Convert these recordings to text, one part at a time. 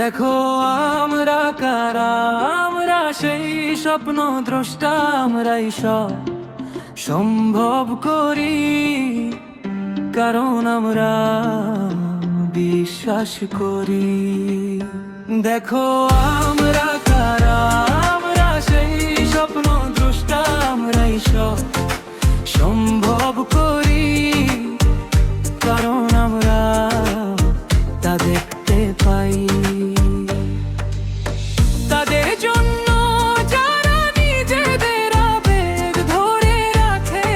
দেখো আমরা কারা, আমরা সেই স্বপ্ন দ্রষ্টা, আমরাই সব সম্ভব করি, কারণ আমরা বিশ্বাস করি। দেখো আমরা কারা, আমরা সেই স্বপ্ন দ্রষ্টা, আমরাই সব সম্ভব করি, কারণ আমরা তা দেখতে পাই। তাদের জন্য যারা নিজেদের আবেগ ধরে রাখে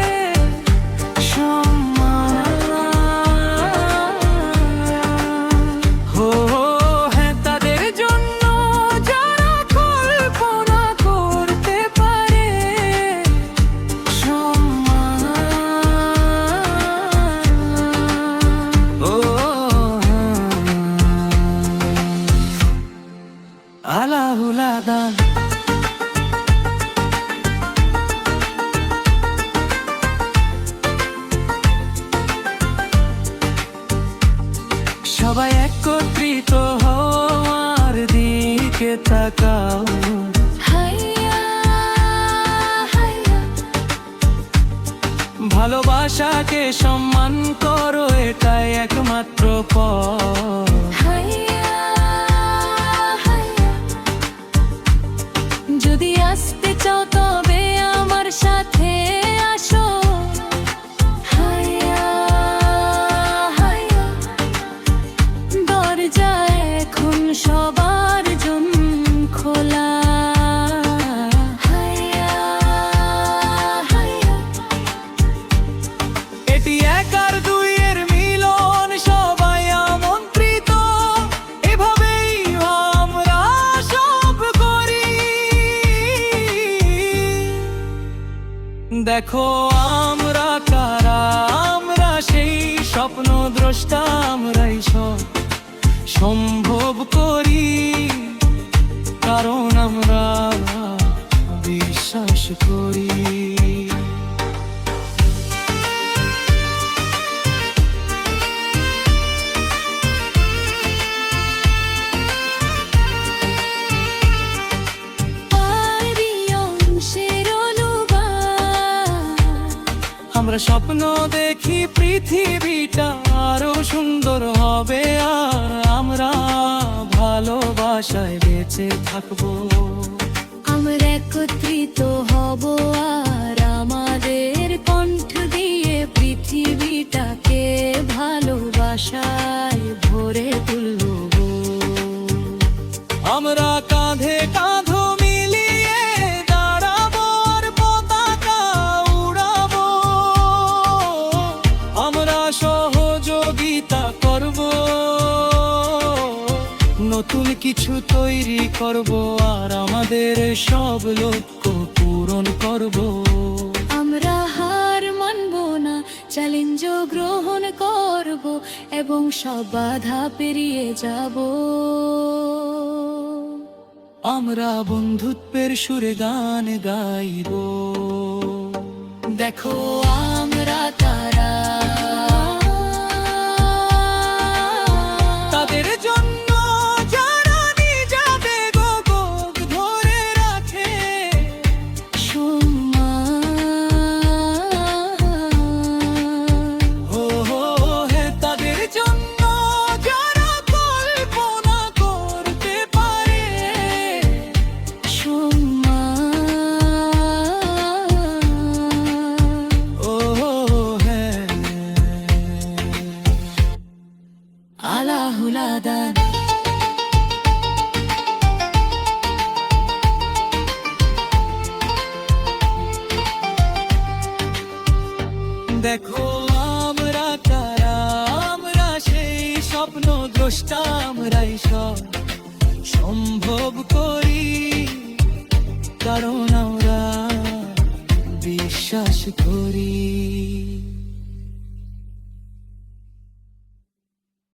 সম্মান, হ্যাঁ তাদের জন্য যারা কল্পনা করতে পারে সম্মান, আলাহুলাদান। সবাই একত্রিত হওয়ার দিকে তাকাও, ভালোবাসাকে সম্মান করো, এটাই একমাত্র পথ। যদি আসতে চাও তবে আমার সাথে আসো, দরজা এখন সবার জন্য খোলা। এটি এক আর দুইয়ের মিলন, সবাই আমন্ত্রিত, এভাবেই আমরা সব করি। দেখো আমরা কারা, আমরা সেই স্বপ্ন দ্রষ্টা, আমরাই সব সম্ভব করি, কারণ আমরা বিশ্বাস করি। আমরা স্বপ্ন দেখি পৃথিবীটা আরো সুন্দর হবে, আর আমরা ভালোবাসায় বেঁচে থাকবো। আমরা একত্রিত হব আর আমাদের কণ্ঠ দিয়ে পৃথিবীটাকে ভালোবাসায় ভরে তুলব। আমরা কাঁধে কাঁধ মিলিয়ে দাঁড়াবো আর পতাকা উড়াবো, আমরা সহযোগিতা করব, নতুন কিছু তৈরি করব, আর আমাদের সব লক্ষ্য পূরণ করব। আমরা হার মানব না, চ্যালেঞ্জ গ্রহণ করব এবং সব বাধা পেরিয়ে যাব। আমরা বন্ধুত্বের সুরে গান গাইব। দেখো আমরা তারা, তাদের জন্য যারা নিজ আবেগ ধরে রাখে সম্মান, হ্যাঁ তাদের জন্য যারা কল্পনা করতে পারে সম্মান, হ্যাঁ আলাহুলাদান। দেখো আমরা কারা, আমরা সেই স্বপ্ন দ্রষ্টা, আমরাই সব সম্ভব করি, কারণ আমরা বিশ্বাস করি।